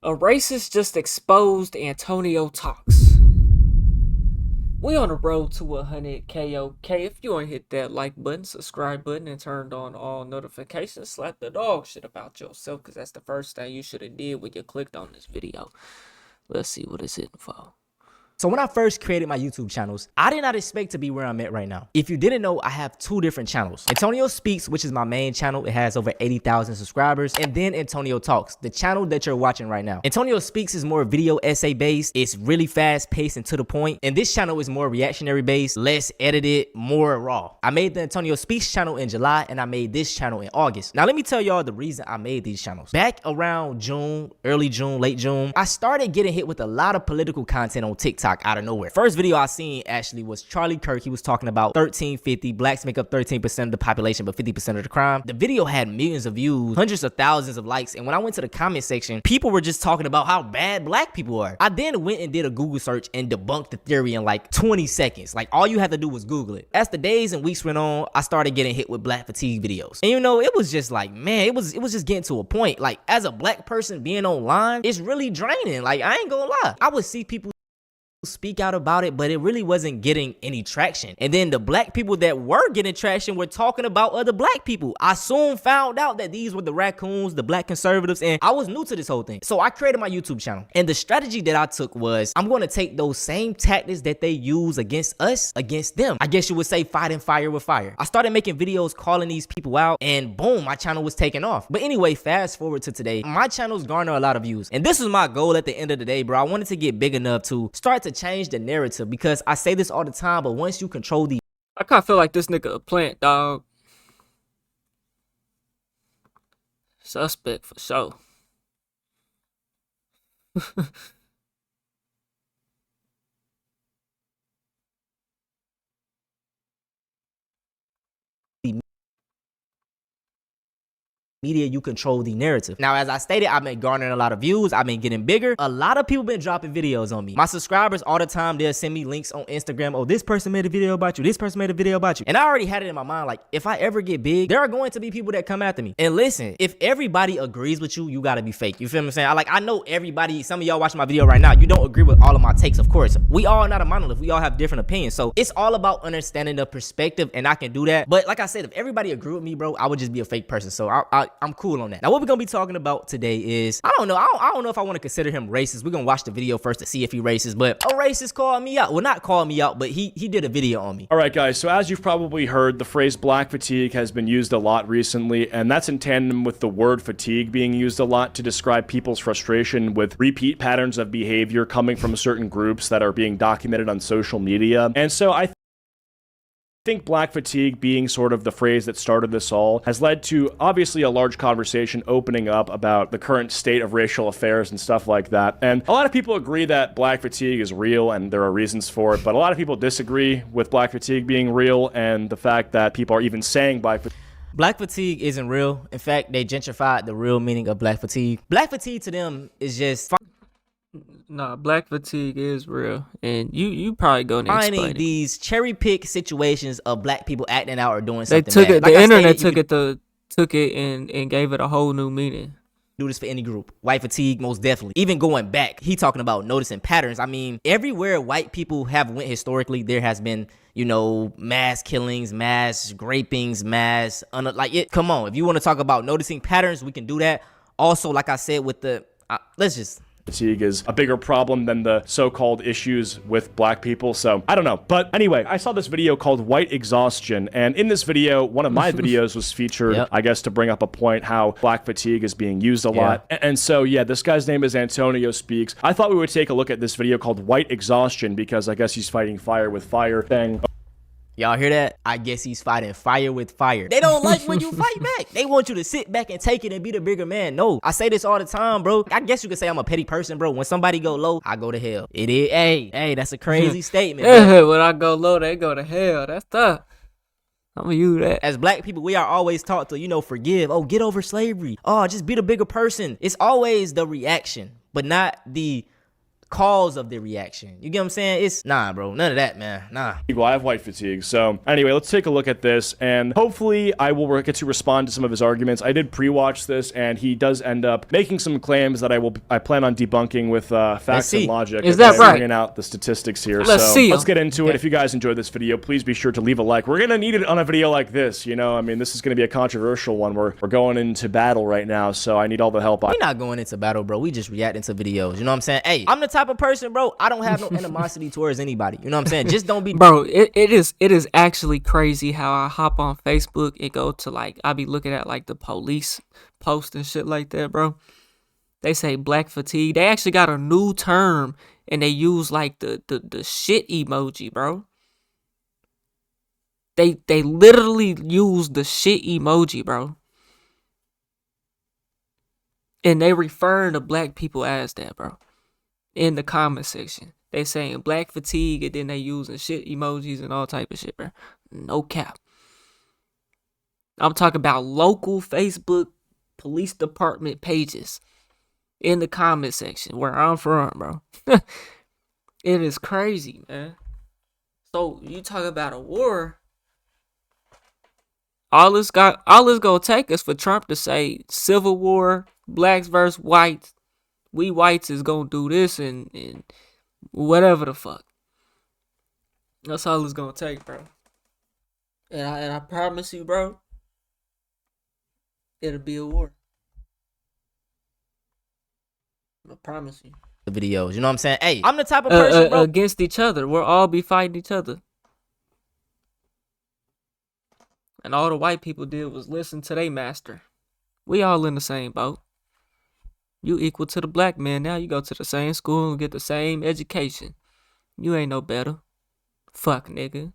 A racist just exposed Antonio Talks. We on the road to 100 KOK. If you ain't hit that like button, subscribe button, and turned on all notifications, slap the dog shit about yourself, because that's the first thing you should have did when you clicked on this video. Let's see what it's hitting for. So when I first created my YouTube channels, I did not expect to be where I'm at right now. If you didn't know, I have two different channels. Antonio Speaks, which is my main channel. It has over 80,000 subscribers. And then Antonio Talks, the channel that you're watching right now. Antonio Speaks is more video essay based. It's really fast paced and to the point. And this channel is more reactionary based, less edited, more raw. I made the Antonio Speaks channel in July and I made this channel in August. Now let me tell y'all the reason I made these channels. Back around June, early June, late June, I started getting hit with a lot of political content on TikTok out of nowhere. First video I seen actually was Charlie Kirk. He was talking about 1350. Blacks make up 13% of the population, but 50% of the crime. The video had millions of views, hundreds of thousands of likes. And when I went to the comment section, people were just talking about how bad black people are. I then went and did a Google search and debunked the theory in like 20 seconds. Like all you had to do was Google it. As the days and weeks went on, I started getting hit with black fatigue videos. And you know, it was just like, man, it was just getting to a point. Like as a black person being online, it's really draining. Like I ain't gonna lie. I would see people speak out about it, but it really wasn't getting any traction. And then the black people that were getting traction were talking about other black people. I soon found out that these were the raccoons, the black conservatives, and I was new to this whole thing. So I created my YouTube channel. And the strategy that I took was I'm going to take those same tactics that they use against us, against them. I guess you would say fighting fire with fire. I started making videos calling these people out and boom, my channel was taking off. But anyway, fast forward to today, my channels garner a lot of views. And this was my goal at the end of the day, bro. I wanted to get big enough to start to change the narrative, because I say this all the time, but once you control the I kind of feel like this nigga a plant, dog. Suspect for sure. media, you control the narrative. Now, as I stated, I've been garnering a lot of views. I've been getting bigger. A lot of people been dropping videos on me. My subscribers all the time, they'll send me links on Instagram. Oh, this person made a video about you. This person made a video about you. And I already had it in my mind, like, if I ever get big, there are going to be people that come after me. And listen, if everybody agrees with you, you gotta be fake. You feel what I'm saying? I know everybody, some of y'all watching my video right now, you don't agree with all of my takes, of course. We all not a monolith. We all have different opinions. So it's all about understanding the perspective, and I can do that. But like I said, if everybody agree with me, bro, I would just be a fake person. So I'm cool on that. Now, what we're gonna be talking about today is, I don't know. I don't know if I want to consider him racist. We're gonna watch the video first to see if he racist. But a racist called me out. Well, not called me out, but he did a video on me. All right, guys. So as you've probably heard, the phrase black fatigue has been used a lot recently, and that's in tandem with the word fatigue being used a lot to describe people's frustration with repeat patterns of behavior coming from certain groups that are being documented on social media. And so I think black fatigue being sort of the phrase that started this all has led to obviously a large conversation opening up about the current state of racial affairs and stuff like that. And a lot of people agree that black fatigue is real and there are reasons for it, but a lot of people disagree with black fatigue being real and the fact that people are even saying Black fatigue isn't real. In fact, they gentrified the real meaning of black fatigue. Black fatigue to them is just Nah, black fatigue is real, and you probably gonna explain finding these cherry pick situations of black people acting out or doing They something took bad. it. Like The I internet stated, took it and gave it a whole new meaning. do this for any group. White fatigue, most definitely. Even going back, he talking about noticing patterns. I mean, everywhere white people have went historically, there has been, you know, mass killings, mass rapings, come on. If you want to talk about noticing patterns, we can do that. Also, like I said, with the fatigue is a bigger problem than the so-called issues with black people. So I don't know. But anyway, I saw this video called White Exhaustion. And in this video, one of my videos was featured, Yep. I guess, to bring up a point how black fatigue is being used a lot. And so, yeah, this guy's name is Antonio Speaks. I thought we would take a look at this video called White Exhaustion because I guess he's fighting fire with fire thing. y'all hear that? I guess he's fighting fire with fire. They don't like when you fight back. They want you to sit back and take it and be the bigger man. No, I say this all the time, bro. I guess you could say I'm a petty person, bro. When somebody go low, I go to hell. It is, hey, that's a crazy statement, bro. When I go low, they go to hell. That's tough. I'm gonna use that. As black people, we are always taught to, you know, forgive. Oh, get over slavery. Oh, just be the bigger person. It's always the reaction, but not the cause of the reaction. You get what I'm saying? It's nah, bro. None of that, man. Nah. Well, I have white fatigue. So anyway, let's take a look at this, and hopefully I will get to respond to some of his arguments. I did pre-watch this, and he does end up making some claims that I plan on debunking with facts and logic. Is that right? Bringing out the statistics here. Let's get into it. If you guys enjoyed this video, please be sure to leave a like. We're gonna need it on a video like this. You know, I mean, this is gonna be a controversial one. We're going into battle right now, so I need all the help. We're not going into battle, bro. We just reacting to videos. You know what I'm saying? Hey, I'm the type of person, bro. I don't have no animosity towards anybody. You know what I'm saying? Just don't be. Bro, it is actually crazy how I hop on Facebook and go to like I be looking at like the police post and shit like that, bro. They say black fatigue. They actually got a new term and they use like the shit emoji, bro. They literally use the shit emoji, bro. And they referring to black people as that, bro. In the comment section. They saying black fatigue and then they using shit emojis and all type of shit, bro. No cap. I'm talking about local Facebook police department pages in the comment section where I'm from, bro. It is crazy, man. So you talk about a war. All it's gonna take is for Trump to say civil war, blacks versus whites. We whites is gonna do this and whatever the fuck. That's all it's gonna take, bro. And I promise you, bro, it'll be a war. I promise you. The videos, you know what I'm saying? Hey, I'm the type of person, bro. Against each other. We'll all be fighting each other. And all the white people did was listen to their master. We all in the same boat. You equal to the black man now. You go to the same school and get the same education. You ain't no better. Fuck, nigga.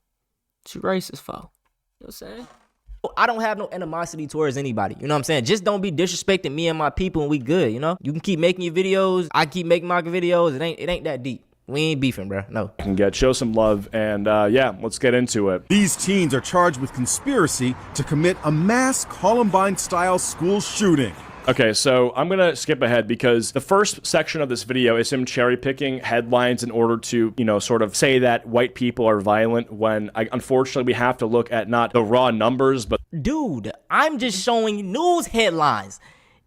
What you racist for? You know what I'm saying? I don't have no animosity towards anybody. You know what I'm saying? Just don't be disrespecting me and my people and we good, you know? You can keep making your videos. I keep making my videos. It ain't that deep. We ain't beefing, bro. No. Show some love, and yeah, let's get into it. These teens are charged with conspiracy to commit a mass Columbine-style school shooting. Okay, so I'm going to skip ahead because the first section of this video is him cherry-picking headlines in order to, you know, sort of say that white people are violent when, unfortunately, we have to look at not the raw numbers, but... Dude, I'm just showing news headlines.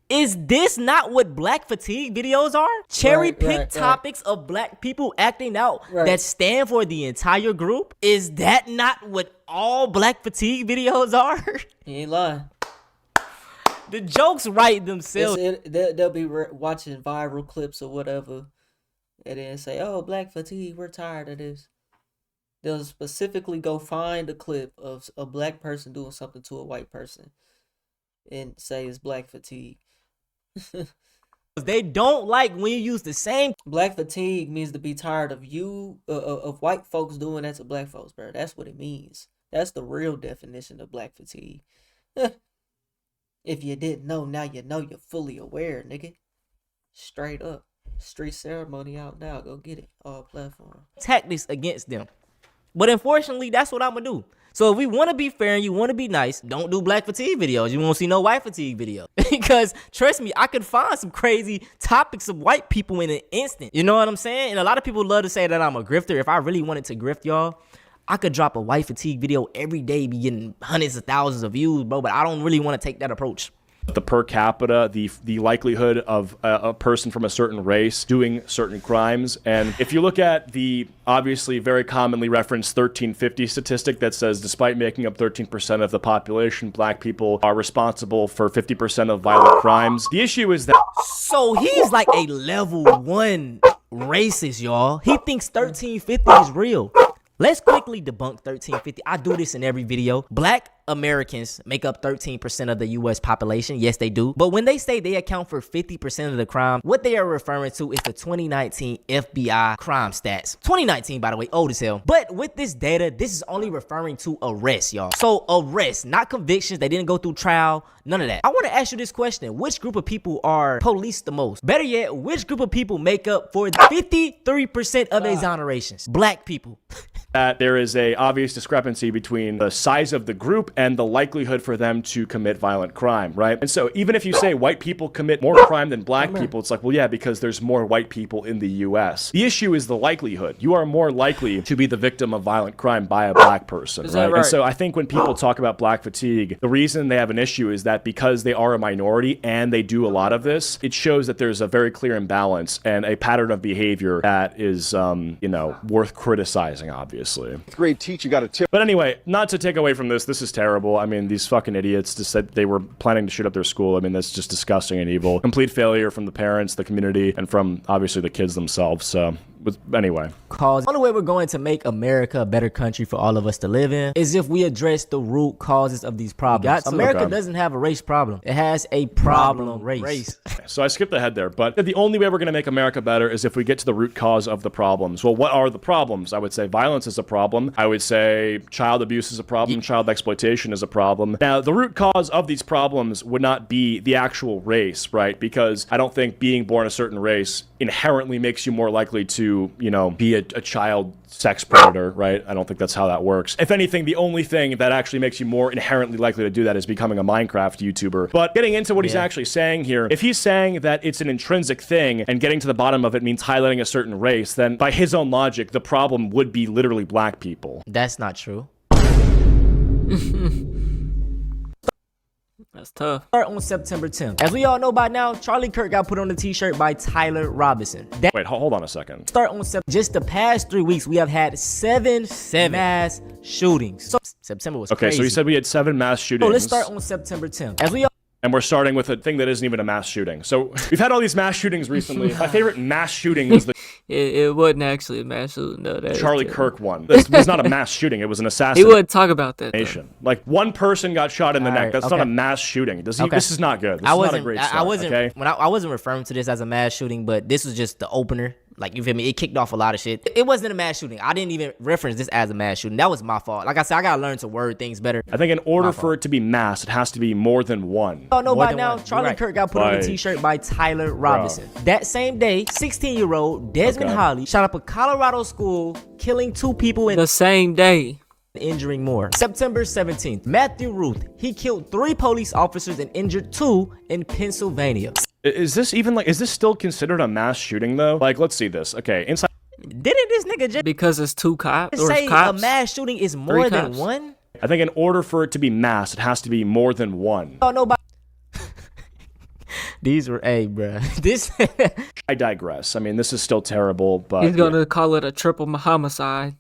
Is this not what black fatigue videos are? Cherry-pick topics of black people acting out that stand for the entire group? Is that not what all black fatigue videos are? You ain't lying. The jokes write themselves. They'll be watching viral clips or whatever, and then say, "Oh, black fatigue, we're tired of this." They'll specifically go find a clip of a black person doing something to a white person, and say it's black fatigue. They don't like when you use the same. Black fatigue means to be tired of you, of white folks doing that to black folks, bro. That's what it means. That's the real definition of black fatigue. If you didn't know, now you know. You're fully aware, nigga. Straight up. Street ceremony out now. Go get it. All platforms. Tactics against them. But unfortunately, that's what I'm going to do. So if we want to be fair and you want to be nice, don't do black fatigue videos. You won't see no white fatigue video. Because trust me, I could find some crazy topics of white people in an instant. You know what I'm saying? And a lot of people love to say that I'm a grifter. If I really wanted to grift y'all, I could drop a white fatigue video every day, be getting hundreds of thousands of views, bro. But I don't really want to take that approach. The per capita, the likelihood of a person from a certain race doing certain crimes. And if you look at the obviously very commonly referenced 1350 statistic that says despite making up 13% of the population, black people are responsible for 50% of violent crimes. The issue is that... So he's like a level 1 racist, y'all. He thinks 1350 is real. Let's quickly debunk 1350. I do this in every video. Black Americans make up 13% of the U.S. population. Yes, they do. But when they say they account for 50% of the crime, what they are referring to is the 2019 FBI crime stats. 2019, by the way, old as hell. But with this data, this is only referring to arrests, y'all. So arrests, not convictions. They didn't go through trial. None of that. I want to ask you this question. Which group of people are policed the most? Better yet, which group of people make up for 53% of exonerations? Black people. That there is a obvious discrepancy between the size of the group and the likelihood for them to commit violent crime, right? And so even if you say white people commit more crime than black people, it's like, well, yeah, because there's more white people in the US. The issue is the likelihood. You are more likely to be the victim of violent crime by a black person, right? And so I think when people talk about black fatigue, the reason they have an issue is that because they are a minority and they do a lot of this, it shows that there's a very clear imbalance and a pattern of behavior that is, you know, worth criticizing, obviously. Grade teacher got a tip. But anyway, not to take away from this is terrible. I mean, these fucking idiots just said they were planning to shoot up their school. I mean, that's just disgusting and evil. Complete failure from the parents, the community, and from obviously the kids themselves. So, anyway. The only way we're going to make America a better country for all of us to live in is if we address the root causes of these problems. America doesn't have a race problem. It has a problem race. So I skipped ahead there, but the only way we're going to make America better is if we get to the root cause of the problems. Well, what are the problems? I would say violence is a problem. I would say child abuse is a problem. Child exploitation is a problem. Now, the root cause of these problems would not be the actual race, right? Because I don't think being born a certain race inherently makes you more likely to, you know, be a child sex predator, right? I don't think that's how that works. If anything, the only thing that actually makes you more inherently likely to do that is becoming a Minecraft YouTuber. But getting into what he's actually saying here, if he's saying that it's an intrinsic thing and getting to the bottom of it means highlighting a certain race, then by his own logic, the problem would be literally black people. That's not true. That's tough. Start on September 10th. As we all know by now, Charlie Kirk got put on the t-shirt by Tyler Robinson. Wait, hold on a second. Start on just the past 3 weeks, we have had seven mass shootings. So September was crazy. Okay, so he said we had 7 mass shootings. So let's start on September 10th. As we all And we're starting with a thing that isn't even a mass shooting. So we've had all these mass shootings recently. My favorite mass shooting was the It wasn't actually a mass shooting, though. Charlie Kirk one. This was not a mass shooting. It was an He assassination. wouldn't talk about that, though. Like, one person got shot in the neck. Alright, That's not a mass shooting. This is not good. This is not a great start, I wasn't. okay? When I wasn't referring to this as a mass shooting, but this was just the opener. Like, you feel me? It kicked off a lot of shit. It wasn't a mass shooting. I didn't even reference this as a mass shooting. That was my fault. Like I said, I gotta learn to word things better. I think in order for it to be mass, it has to be more than one. Oh no! More By than now, one. Charlie Kirk got put on a t-shirt by Tyler Robinson. That same day, 16-year-old Desmond Holly shot up a Colorado school, killing 2 people and The same day. injuring more. September 17th, Matthew Ruth. He killed 3 police officers and injured 2 in Pennsylvania. Is this still considered a mass shooting though? Like, let's see this. Okay, inside. Didn't this nigga just Because it's 2 cops. Or say cops. a mass shooting is more than cops. one? I think in order for it to be mass, it has to be more than one. Oh, nobody. These were, bruh. This. I digress. I mean, this is still terrible, but He's going to call it a triple homicide.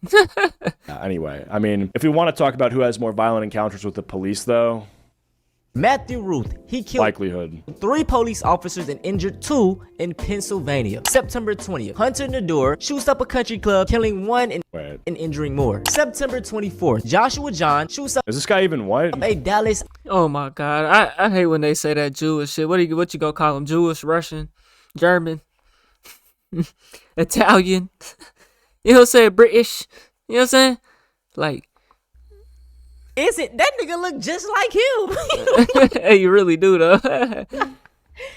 anyway, I mean, if we want to talk about who has more violent encounters with the police, though, Matthew Ruth. He killed likelihood. 3 police officers and injured 2 in Pennsylvania. September 20th, Hunter Nador shoots up a country club, killing 1 and injuring more. September 24th, Joshua John shoots up Is this guy even white? a Dallas Oh my God. I hate when they say that Jewish shit. What you gonna call them? Jewish, Russian, German, Italian. You know what I'm saying? British. You know what I'm saying? Like, Isn't that nigga look just like him? hey, you really do though.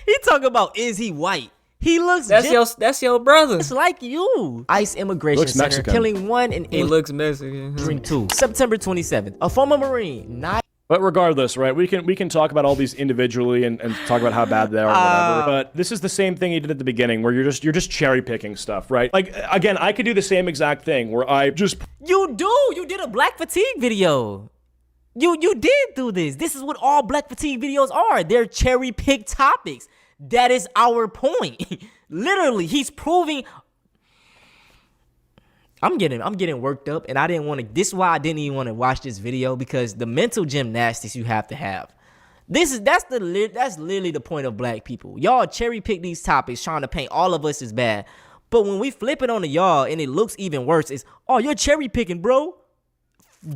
He talking about is he white? He looks that's your brother. just like you. ICE immigration Looks center Mexican. killing 1 and He looks Mexican. injuring 2. September 27th, a former Marine. But regardless, right, we can talk about all these individually and talk about how bad they are and whatever. But this is the same thing you did at the beginning where you're just cherry picking stuff, right? Like, again, I could do the same exact thing where I just You did a black fatigue video. You did do this. This is what all black fatigue videos are. They're cherry picked topics. That is our point. Literally, he's proving. I'm getting worked up, and I didn't want to. This is why I didn't even want to watch this video, because the mental gymnastics you have to have. That's literally the point of black people. Y'all cherry pick these topics, trying to paint all of us as bad. But when we flip it on to y'all, and it looks even worse, it's you're cherry picking, bro.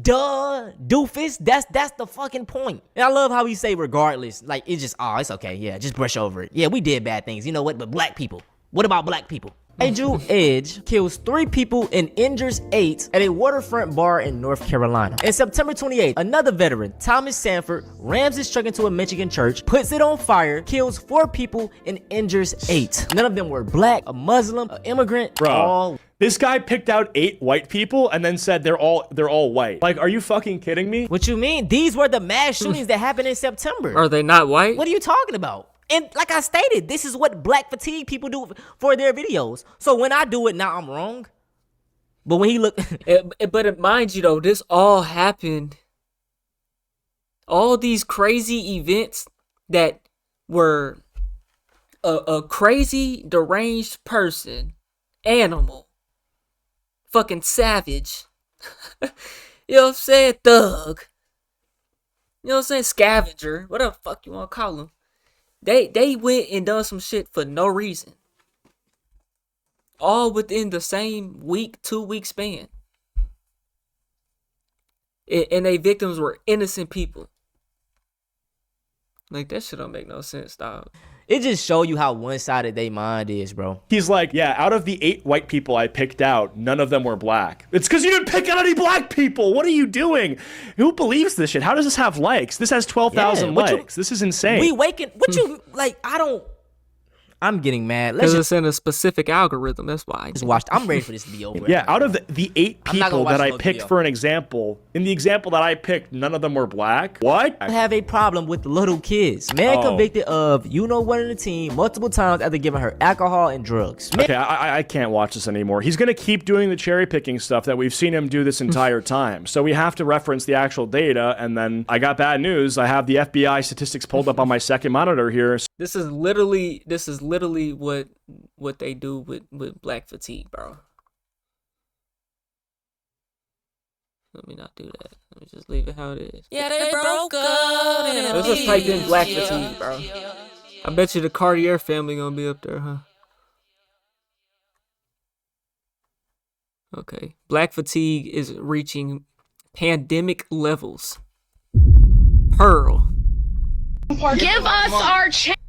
Duh, doofus. That's the fucking point. And I love how he say regardless. Like, it's just, it's okay. Yeah, just brush over it. Yeah, we did bad things. You know what? But black people. What about black people? Angel Edge kills 3 people and injures 8 at a waterfront bar in North Carolina. And September 28th, another veteran, Thomas Sanford, rams his truck into a Michigan church, puts it on fire, kills 4 people, and injures 8. None of them were black, a Muslim, an immigrant, Bro, all This guy picked out 8 white people and then said they're all white. Like, are you fucking kidding me? What you mean? These were the mass shootings that happened in September. Are they not white? What are you talking about? And like I stated, this is what black fatigue people do for their videos. So when I do it, now I'm wrong. But when he look, But mind you though, this all happened. All these crazy events that were a crazy, deranged person, animal, fucking savage. You know what I'm saying? Thug. You know what I'm saying? Scavenger. Whatever the fuck you want to call him. They went and done some shit for no reason. All within the same week, 2-week span. And they victims were innocent people. Like, that shit don't make no sense, dog. it just show you how one-sided they mind is, bro. He's like, yeah, out of the 8 white people I picked out, none of them were black. It's because you didn't pick out any black people. What are you doing? Who believes this shit? How does this have likes? This has 12,000 likes. This is insane. We waking, what you, like, I'm getting mad. Because it's in a specific algorithm. That's why. Just watch. I'm ready for this to be over. Yeah, out of the 8 people that I picked video. for an example, in the example that I picked, none of them were black. What? I have a problem with little kids. Man convicted of one in the team multiple times after giving her alcohol and drugs. Man, Okay, I can't watch this anymore. He's gonna keep doing the cherry picking stuff that we've seen him do this entire time. So we have to reference the actual data, and then I got bad news. I have the FBI statistics pulled up on my second monitor here. This is literally what they do with black fatigue, bro. Let me not do that. Let me just leave it how it is. Yeah, they broke up. Let's just type in black fatigue, bro. I bet you the Cartier family gonna be up there, huh? Okay. Black fatigue is reaching pandemic levels. Pearl. Give us our chance.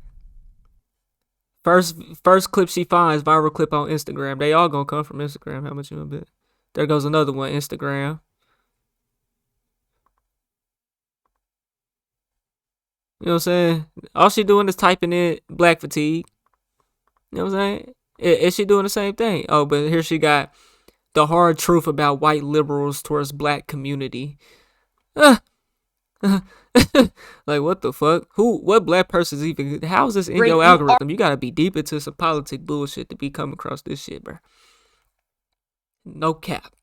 First clip she finds, viral clip on Instagram. They all gonna come from Instagram. How much you gonna bet? There goes another one, Instagram. You know what I'm saying? All she doing is typing in black fatigue. You know what I'm saying? Is she doing the same thing? Oh, but here she got the hard truth about white liberals towards black community. Like, what the fuck? What black person's even, how is this in your algorithm? You gotta be deep into some politic bullshit to be coming across this shit, bro. No cap.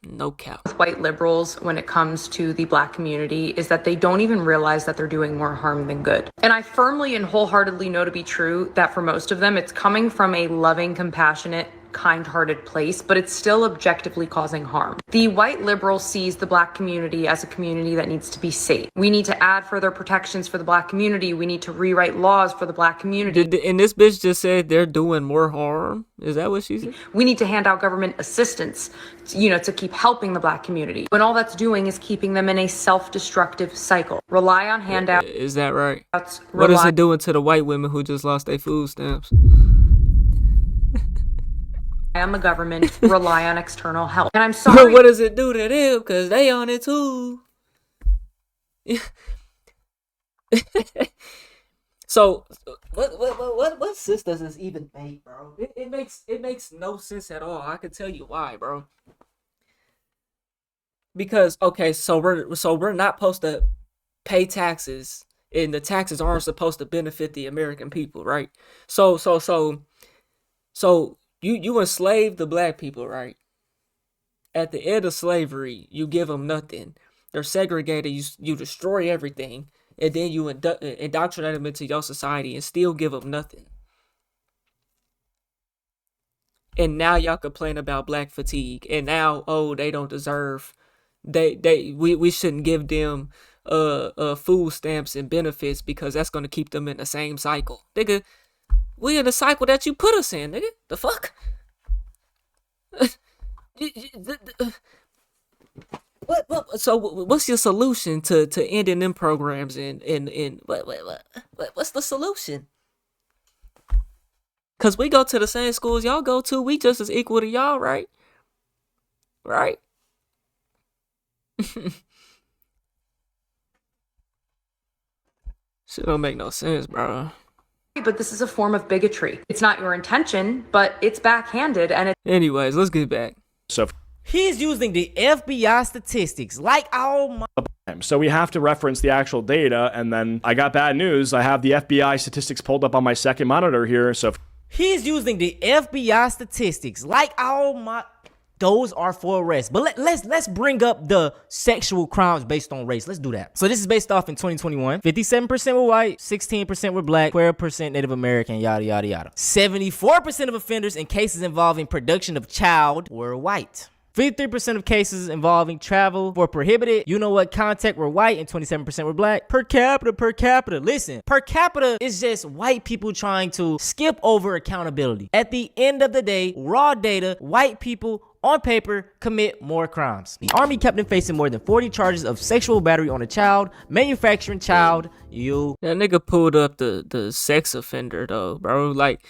No cap. White liberals when it comes to the black community is that they don't even realize that they're doing more harm than good. And I firmly and wholeheartedly know to be true that for most of them, it's coming from a loving, compassionate, kind-hearted place, but it's still objectively causing harm. The white liberal sees the black community as a community that needs to be safe. We need to add further protections for the black community. We need to rewrite laws for the black community. And this bitch just said they're doing more harm? Is that what she said? We need to hand out government assistance, to keep helping the black community. When all that's doing is keeping them in a self-destructive cycle. Rely on handouts. Is that right? What is it doing to the white women who just lost their food stamps? On the government, rely on external help. And I'm sorry. What does it do to them? Because they on it too. So, what sense does this even make, bro? It makes no sense at all. I can tell you why, bro. Because, okay, so we're not supposed to pay taxes, and the taxes aren't supposed to benefit the American people, right? So you enslave the black people, right? At the end of slavery, you give them nothing. They're segregated. You destroy everything, and then you indoctrinate them into your society and still give them nothing. And now y'all complain about black fatigue, and now they don't deserve. We shouldn't give them food stamps and benefits because that's gonna keep them in the same cycle, nigga. We in the cycle that you put us in, nigga. The fuck? What? So what's your solution to ending them programs and what's the solution? Cause we go to the same schools y'all go to. We just as equal to y'all, right? Right? Shit don't make no sense, bro. but this is a form of bigotry. It's not your intention, but it's backhanded and it's Anyways, let's get back. So He's using the FBI statistics like all my. So we have to reference the actual data, and then I got bad news. I have the FBI statistics pulled up on my second monitor here. So He's using the FBI statistics like all my. Those are for arrest. But let's bring up the sexual crimes based on race. Let's do that. So this is based off in 2021. 57% were white, 16% were black, 12% Native American, yada, yada, yada. 74% of offenders in cases involving production of child were white. 53% of cases involving travel for prohibited, you know what, contact were white, and 27% were black. Per capita. Listen, per capita is just white people trying to skip over accountability. At the end of the day, raw data, white people on paper commit more crimes. The Army kept him facing more than 40 charges of sexual battery on a child, manufacturing child, That nigga pulled up the sex offender though, bro. Like,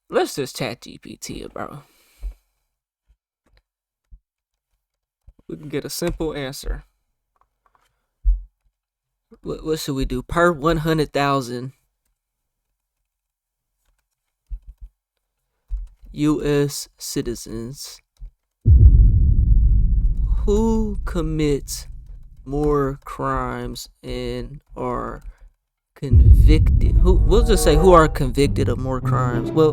let's just chat GPT it, bro. We can get a simple answer. What should we do? Per 100,000 U.S. citizens, who commits more crimes and are convicted? We'll just say who are convicted of more crimes. Well,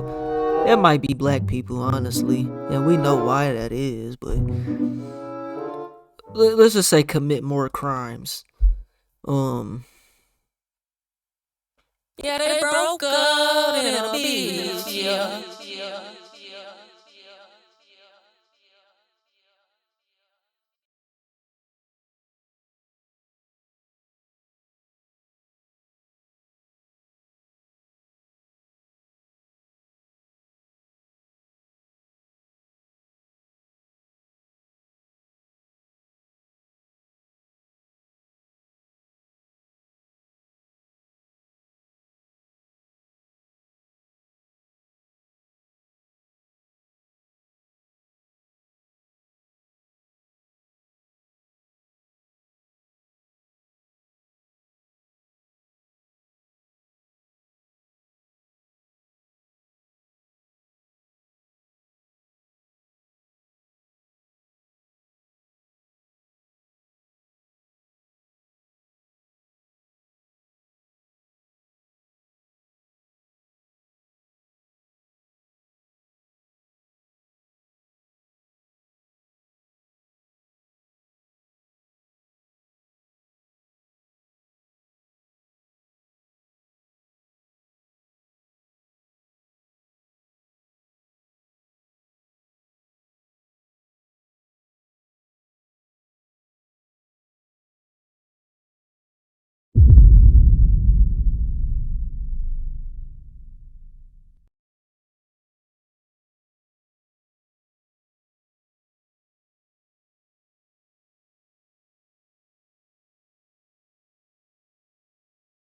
that might be black people, honestly, and we know why that is, but let's just say commit more crimes. Yeah, they broke up in a beach, yeah.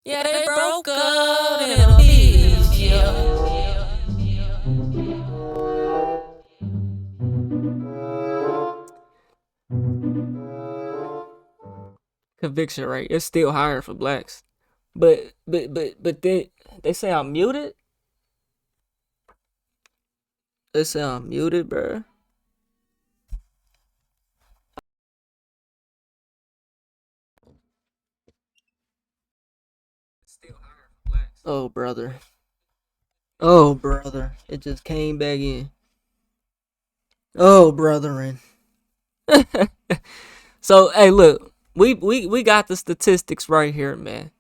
Yeah, they broke up in a beach, yeah. Conviction rate, it's still higher for blacks. But they say I'm muted. They say I'm muted, bro. Oh brother. Oh brother. It just came back in. Oh brethren. So hey, look, we got the statistics right here, man.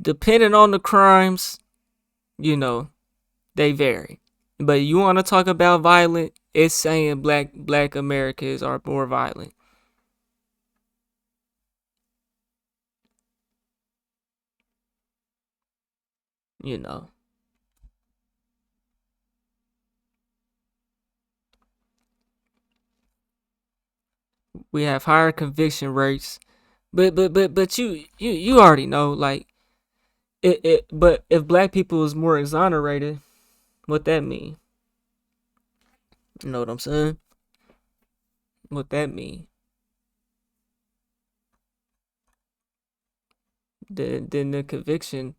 Depending on the crimes, you know, they vary. But you want to talk about violent? It's saying black Americans are more violent. You know. We have higher conviction rates. But you already know, like, but if black people is more exonerated, what that mean? You know what I'm saying? What that mean? Then the conviction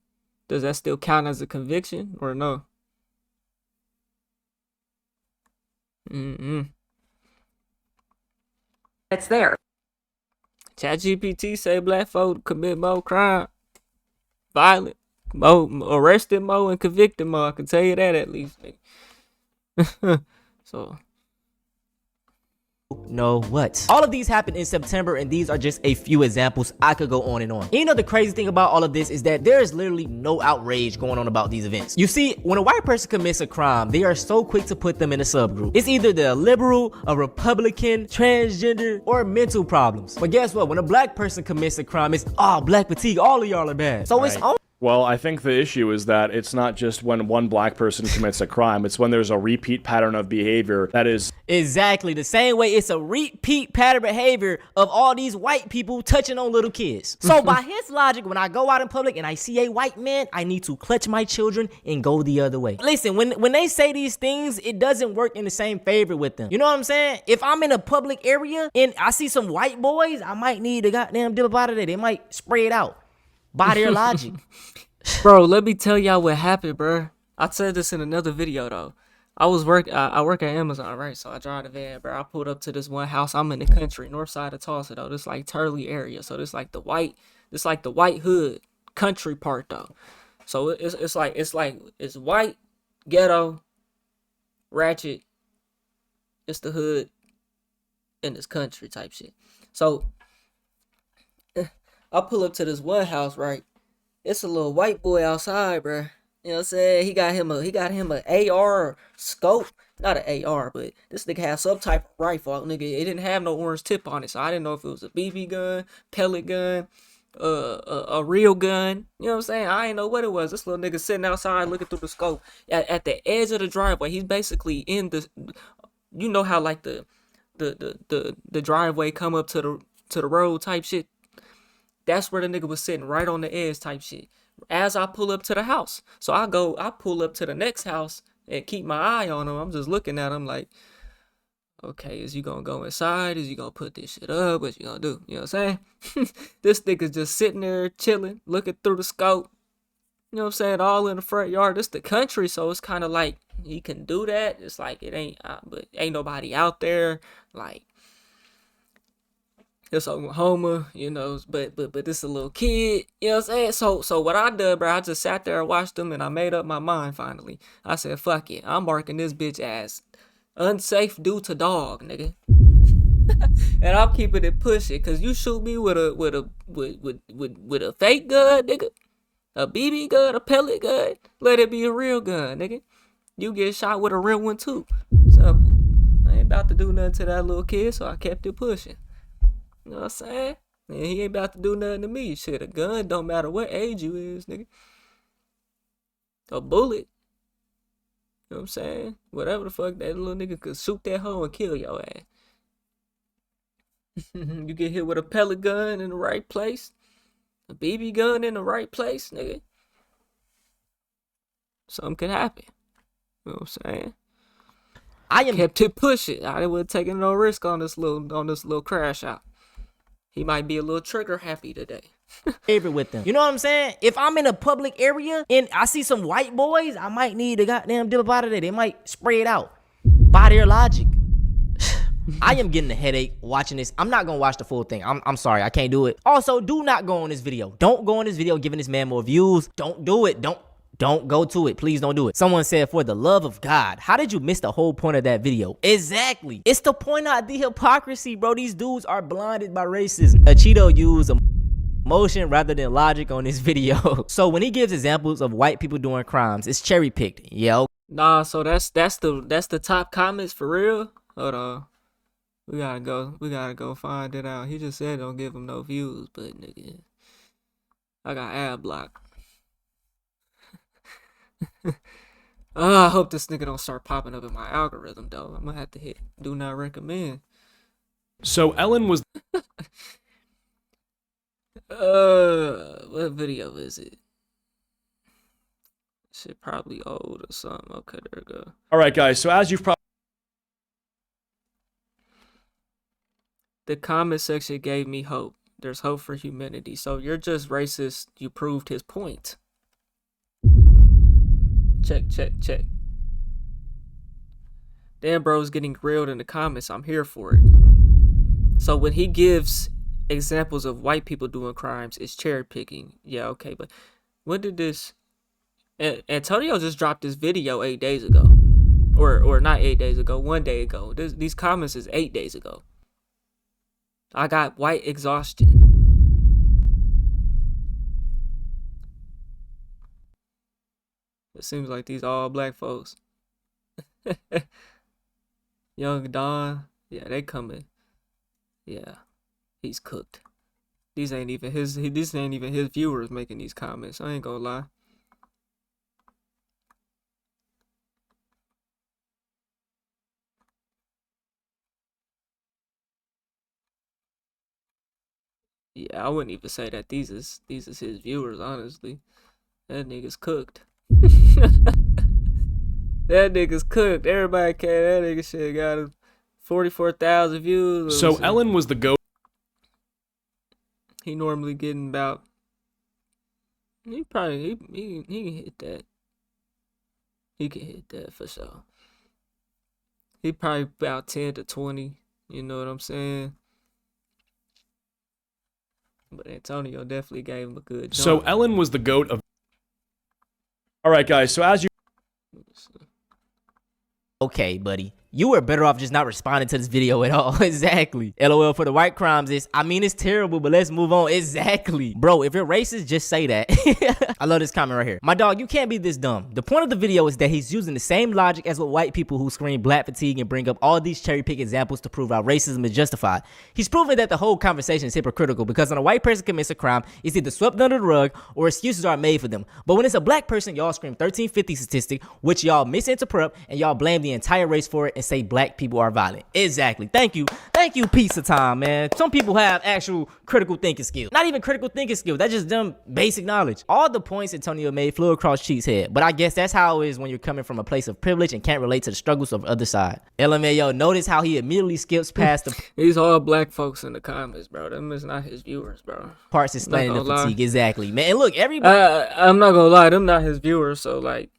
Does that still count as a conviction or no? It's there. ChatGPT say black folk commit more crime, violent, more arrested more and convicted more. I can tell you that at least. So know what? All of these happened in September, and these are just a few examples. I could go on and on. And you know the crazy thing about all of this is that there is literally no outrage going on about these events. You see, when a white person commits a crime, they are so quick to put them in a subgroup. It's either the liberal, a Republican, transgender, or mental problems. But guess what? When a black person commits a crime, it's black fatigue. All of y'all are bad. So it's on. Well, I think the issue is that it's not just when one black person commits a crime, it's when there's a repeat pattern of behavior that is... Exactly. The same way it's a repeat pattern behavior of all these white people touching on little kids. So by his logic, when I go out in public and I see a white man, I need to clutch my children and go the other way. Listen, when they say these things, it doesn't work in the same favor with them. You know what I'm saying? If I'm in a public area and I see some white boys, I might need to goddamn dip out of there. They might spray it out by their logic. Bro, let me tell y'all what happened, bro. I said this in another video though. I work at Amazon, right? So I drive the van, bro. I pulled up to this one house. I'm in the country, north side of Tulsa though. This like Turley area. So this like the white hood country part though. So it's white, ghetto, ratchet. It's the hood in this country type shit. So I pull up to this one house, right? It's a little white boy outside, bro. You know what I'm saying? He got him a AR scope. Not an AR, but this nigga has some type of rifle. Nigga, it didn't have no orange tip on it, so I didn't know if it was a BB gun, pellet gun, a real gun. You know what I'm saying? I didn't know what it was. This little nigga sitting outside looking through the scope at the edge of the driveway. He's basically in the, you know how like the driveway come up to the road type shit. That's where the nigga was sitting, right on the edge type shit. As I pull up to the house. So I pull up to the next house and keep my eye on him. I'm just looking at him like, okay, is you gonna go inside? Is you gonna put this shit up? What you gonna do? You know what I'm saying? This nigga's just sitting there chilling, looking through the scope. You know what I'm saying? All in the front yard. This the country, so it's kind of like he can do that. It's like it ain't, but ain't nobody out there. Like, it's Oklahoma, you know, but this a little kid, you know what I'm saying? So what I did, bro, I just sat there and watched them, and I made up my mind finally. I said, fuck it, I'm marking this bitch as unsafe due to dog, nigga. And I'm keeping it pushing, cause you shoot me with a fake gun, nigga, a BB gun, a pellet gun, let it be a real gun, nigga. You get shot with a real one too. So I ain't about to do nothing to that little kid, so I kept it pushing. You know what I'm saying? And he ain't about to do nothing to me. Shit, a gun don't matter what age you is, nigga. A bullet. You know what I'm saying? Whatever the fuck, that little nigga could shoot that hoe and kill your ass. You get hit with a pellet gun in the right place. A BB gun in the right place, nigga. Something could happen. You know what I'm saying? I kept it pushing. I wasn't taking no risk on this little crash out. He might be a little trigger happy today. Favorite with them. You know what I'm saying? If I'm in a public area and I see some white boys, I might need to goddamn dip out of there. They might spray it out by their logic. I am getting a headache watching this. I'm not gonna watch the full thing. I'm sorry, I can't do it. Also, do not go on this video. Don't go on this video giving this man more views. Don't do it. Don't go to it. Please don't do it. Someone said, for the love of God, how did you miss the whole point of that video? Exactly. It's to point out the hypocrisy, bro. These dudes are blinded by racism. Acheeto used emotion rather than logic on this video. So when he gives examples of white people doing crimes, it's cherry picked. Yo. Nah, so that's the top comments for real? Hold on. We gotta go find it out. He just said don't give him no views, but nigga, I got ad block. I hope this nigga don't start popping up in my algorithm though. I'm gonna have to hit do not recommend. So Ellen was what video is it? Shit probably old or something. Okay, there we go. All right, guys. So as you've probably The comment section gave me hope. There's hope for humanity. So you're just racist. You proved his point. Check, check, check. Dan bro's getting grilled in the comments. I'm here for it. So when he gives examples of white people doing crimes, it's cherry picking. Yeah, okay, but when did this? Antonio just dropped this video 8 days ago, or not 8 days ago, 1 day ago. These comments is 8 days ago. I got white exhaustion. It seems like these all black folks. Young Don, yeah, they coming. Yeah, he's cooked. These ain't even his viewers making these comments. I ain't gonna lie. Yeah, I wouldn't even say that these is his viewers, honestly. That nigga's cooked. That nigga's cooked. Everybody can. That nigga shit got 44,000 views. So Ellen was the goat. He normally getting about. He probably he can hit that. He can hit that for sure. He probably about 10 to 20. You know what I'm saying? But Antonio definitely gave him a good jump. So Ellen was the goat of. All right, guys. So as you. Okay, buddy. You were better off just not responding to this video at all. Exactly. LOL for the white crimes is, I mean, it's terrible, but let's move on. Exactly. Bro, if you're racist, just say that. I love this comment right here. My dog, you can't be this dumb. The point of the video is that he's using the same logic as what white people who scream black fatigue and bring up all these cherry pick examples to prove how racism is justified. He's proving that the whole conversation is hypocritical because when a white person commits a crime, it's either swept under the rug or excuses are made for them. But when it's a black person, y'all scream 1350 statistic, which y'all misinterpret, and y'all blame the entire race for it and say black people are violent. Exactly. Thank you, pizza time, man. Some people have actual critical thinking skills. Not even critical thinking skills. That's just them basic knowledge. All the points Antonio made flew across Cheat's head. But I guess that's how it is when you're coming from a place of privilege and can't relate to the struggles of the other side. LMAO, notice how he immediately skips past the These all black folks in the comments, bro. Them is not his viewers, bro. parts explaining the fatigue. Exactly, man. And look, everybody. I'm not gonna lie, them not his viewers, so like,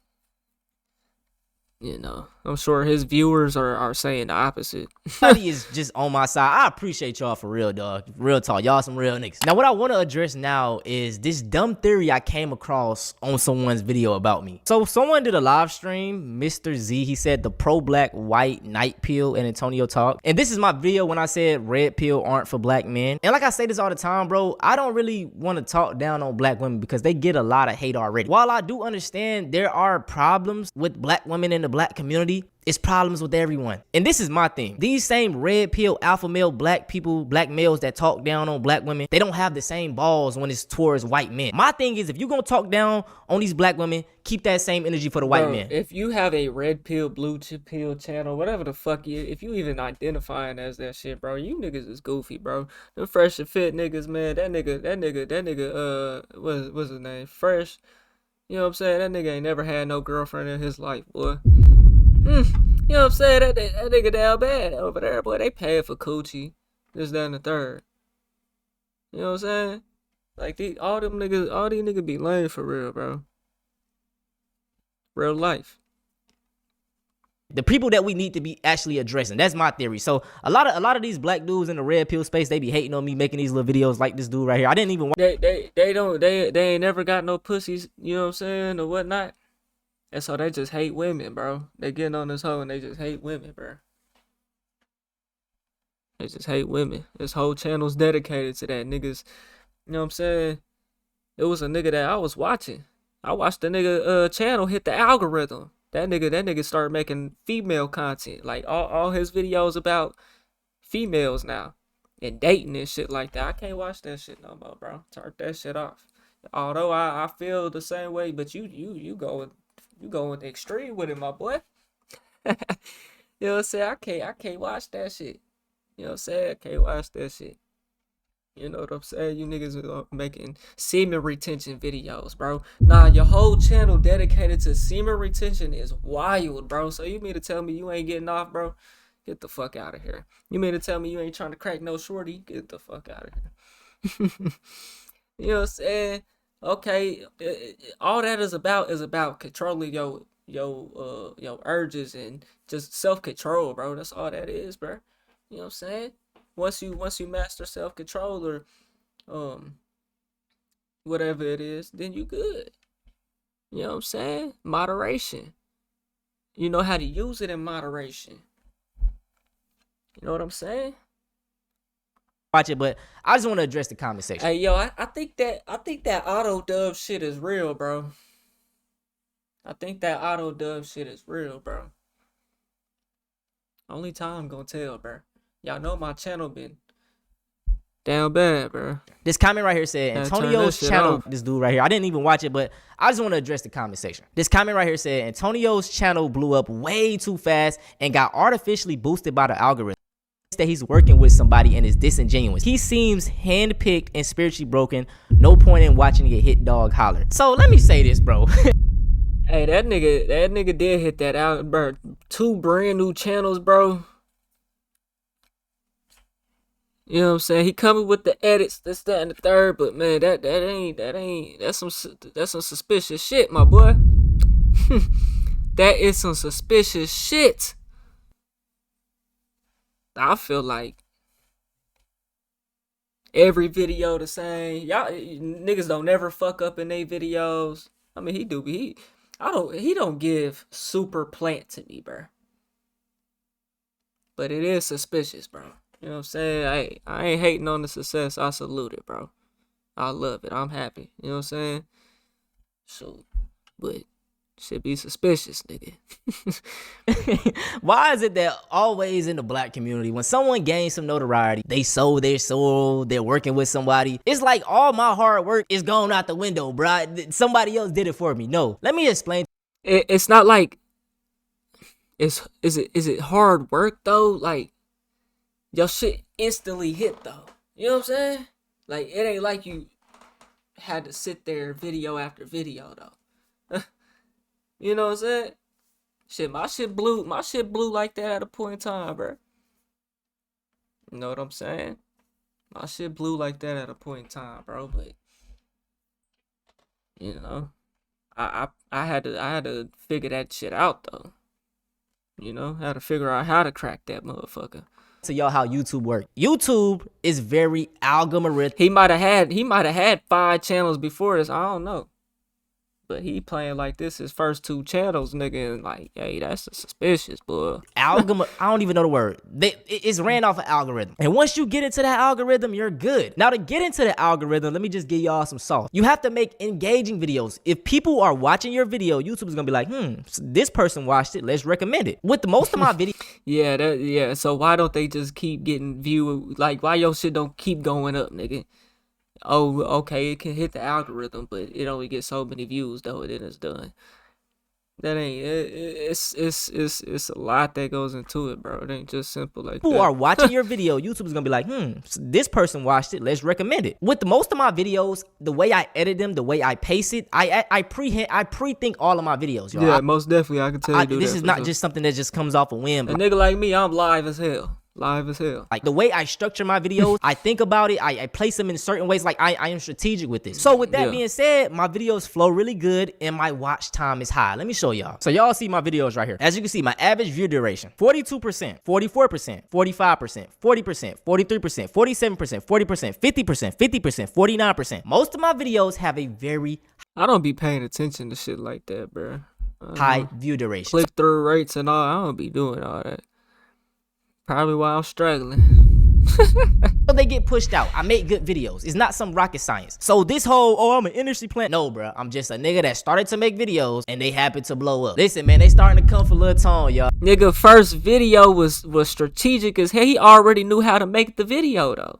you know, I'm sure his viewers are saying the opposite. Everybody is just on my side. I appreciate y'all for real, dog. Real talk. Y'all some real niggas. Now, what I want to address now is this dumb theory I came across on someone's video about me. So someone did a live stream, Mr. Z. He said the pro-black white night pill and Antonio talk. And this is my video when I said red pill aren't for black men. And like I say this all the time, bro, I don't really want to talk down on black women because they get a lot of hate already. While I do understand there are problems with black women in the black community, it's problems with everyone. And this is my thing. These same red pill alpha male black people, black males that talk down on black women, they don't have the same balls when it's towards white men. My thing is, if you're gonna talk down on these black women, keep that same energy for the white men. If you have a red pill, blue pill channel, whatever the fuck if you even identifying as that shit, bro, you niggas is goofy, bro. The Fresh and Fit niggas, man, that nigga, what's his name? Fresh. You know what I'm saying? That nigga ain't never had no girlfriend in his life, boy. You know what I'm saying? That nigga down bad over there, boy. They paying for coochie. This, that, and the third. You know what I'm saying? Like, all these niggas be lame for real, bro. Real life. The people that we need to be actually addressing. That's my theory. So a lot of these black dudes in the red pill space, they be hating on me making these little videos like this dude right here. I didn't even They ain't never got no pussies, you know what I'm saying, or whatnot. And so they just hate women, bro. They getting on this hoe and they just hate women, bro. They just hate women. This whole channel's dedicated to that, niggas. You know what I'm saying? It was a nigga that I was watching. I watched the nigga channel hit the algorithm. That nigga started making female content. Like all his videos about females now. And dating and shit like that. I can't watch that shit no more, bro. Turn that shit off. Although I feel the same way, but you going extreme with it, my boy. You know what I'm saying? I can't watch that shit. You know what I'm saying? I can't watch that shit. You know what I'm saying? You niggas are making semen retention videos, bro. Nah, your whole channel dedicated to semen retention is wild, bro. So you mean to tell me you ain't getting off, bro? Get the fuck out of here. You mean to tell me you ain't trying to crack no shorty? Get the fuck out of here. You know what I'm saying? Okay, all that is about controlling your urges and just self-control, bro. That's all that is, bro. You know what I'm saying? Once you master self-control or um whatever it is, then you good. You know what I'm saying? Moderation. You know how to use it in moderation. You know what I'm saying? Watch it, but I just want to address the comment section. Hey, yo, I think that auto dub shit is real, bro. I think that auto dub shit is real, bro. Only time gonna tell, bro. Y'all know my channel been down bad, bro. This comment right here said Yeah, turn Antonio's that shit channel. off. This dude right here, I didn't even watch it, but I just want to address the comment section. This comment right here said Antonio's channel blew up way too fast and got artificially boosted by the algorithm. That he's working with somebody and is disingenuous. He seems handpicked and spiritually broken. No point in watching a hit dog holler. So let me say this, bro. Hey, that nigga did hit that out, bro. 2 brand new channels, bro. You know what I'm saying? He coming with the edits, this, that, and the third, but man, that's some suspicious shit, my boy. That is some suspicious shit. I feel like every video the same. Y'all niggas don't never fuck up in their videos. I mean, he do. He don't give super plant to me, bro. But it is suspicious, bro. You know what I'm saying? I ain't hating on the success. I salute it, bro. I love it. I'm happy. You know what I'm saying? So, but should be suspicious, nigga. Why is it that always in the black community, when someone gains some notoriety, they sold their soul, they're working with somebody, it's like all my hard work is gone out the window, bro. Somebody else did it for me. No, let me explain. It's not like is it hard work though? Like your shit instantly hit though. You know what I'm saying? Like it ain't like you had to sit there video after video though. You know what I'm saying? Shit, my shit blew like that at a point in time, bro. You know what I'm saying? My shit blew like that at a point in time, bro. But you know, I had to figure that shit out though. You know, I had to figure out how to crack that motherfucker. To y'all how YouTube works. YouTube is very algorithmic. He might have had 5 channels before this. I don't know. But he playing like this his first 2 channels, nigga, and like, hey, that's suspicious, boy. Algorithm, I don't even know the word. It's ran off an algorithm. And once you get into that algorithm, you're good. Now to get into the algorithm, let me just give y'all some sauce. You have to make engaging videos. If people are watching your video, YouTube is gonna be like, this person watched it, let's recommend it. With most of my videos. Yeah. So why don't they just keep getting viewed? Like, why your shit don't keep going up, nigga? Oh, okay, it can hit the algorithm, but it only gets so many views though, and then it's done. That ain't it's a lot that goes into it, bro. It ain't just simple like people that. are watching your video, YouTube is gonna be like, this person watched it, let's recommend it. With most of my videos, the way I edit them, the way I pace it, I pre-think all of my videos, y'all. Yeah, most definitely, I can tell you. This is not just something that just comes off a whim. A nigga like me, I'm live as hell. Like the way I structure my videos, I think about it, I place them in certain ways. Like I am strategic with this. So with that being said, my videos flow really good and my watch time is high. Let me show y'all. So y'all see my videos right here. As you can see, my average view duration, 42%, 44%, 45%, 40%, 43%, 47%, 40%, 50%, 50%, 49%. Most of my videos have a very I don't be paying attention to shit like that, bro. high view duration. Click-through rates and all, I don't be doing all that. Probably why I'm struggling. So they get pushed out. I make good videos. It's not some rocket science. So this whole, I'm an industry plant. No, bro. I'm just a nigga that started to make videos and they happen to blow up. Listen, man, they starting to come for Lil Tone, y'all. Nigga, first video was strategic as hell. He already knew how to make the video, though.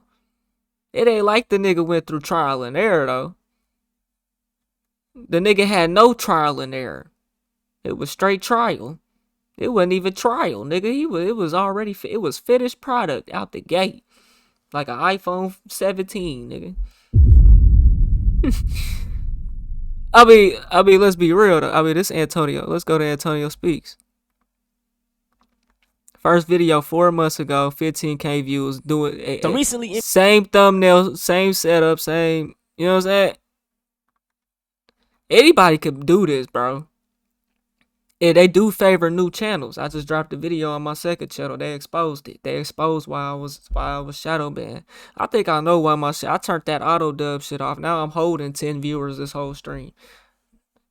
It ain't like the nigga went through trial and error, though. The nigga had no trial and error. It was straight trial. It wasn't even trial, nigga. It was finished product out the gate. Like an iPhone 17, nigga. I mean, let's be real though. I mean, this Antonio. Let's go to Antonio Speaks. First video 4 months ago, 15K views. Doing So recently, same thumbnail, same setup, same. You know what I'm saying? Anybody could do this, bro. Yeah, they do favor new channels. I just dropped a video on my second channel. They exposed it. They exposed why I was shadow banned. I think I know why I turned that auto dub shit off. Now I'm holding 10 viewers this whole stream.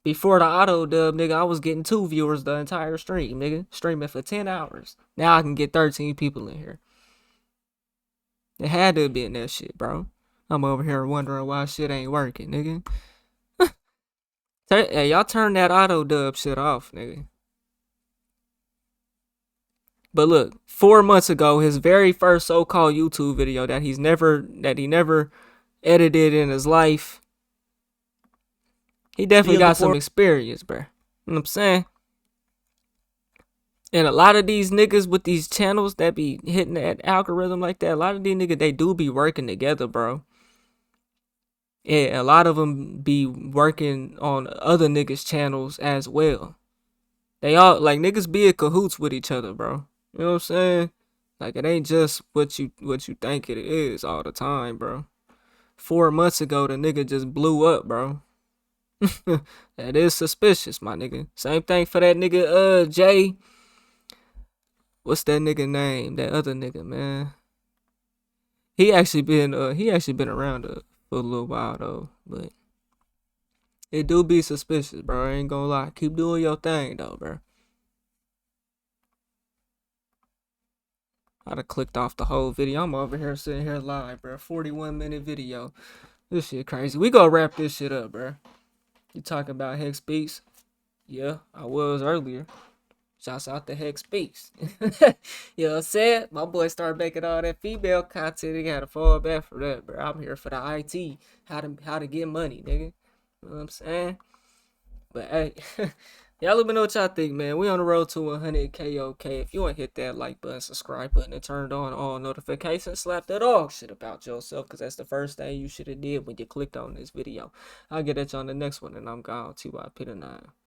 Before the auto dub, nigga, I was getting 2 viewers the entire stream, nigga. Streaming for 10 hours. Now I can get 13 people in here. It had to have been that shit, bro. I'm over here wondering why shit ain't working, nigga. Hey, y'all turn that auto dub shit off, nigga. But look, 4 months ago, his very first so-called YouTube video that he never edited in his life, he definitely got some experience, bro. You know what I'm saying? And a lot of these niggas with these channels that be hitting that algorithm like that, a lot of these niggas, they do be working together, bro. Yeah, a lot of them be working on other niggas' channels as well. They all, like, niggas be in cahoots with each other, bro. You know what I'm saying? Like, it ain't just what you think it is all the time, bro. 4 months ago, the nigga just blew up, bro. That is suspicious, my nigga. Same thing for that nigga, Jay. What's that nigga name? That other nigga, man. He actually been around for a little while though, but it do be suspicious, bro. I ain't gonna lie. Keep doing your thing though, bro. I'd have clicked off the whole video. I'm over here sitting here live, bro. 41-minute video. This shit crazy. We gonna wrap this shit up, bro. You talking about Hex Beats? Yeah, I was earlier. Shouts out to Hex Beats. You know what I'm saying? My boy started making all that female content. He got to fall back for that, bro. I'm here for the IT. How to get money, nigga. You know what I'm saying? But hey, y'all let me know what y'all think, man. We on the road to 100K, okay? If you want to hit that like button, subscribe button, and turn on all notifications, slap that dog shit about yourself, because that's the first thing you should have did when you clicked on this video. I'll get at you on the next one, and I'm gone. T.Y. Pit 9.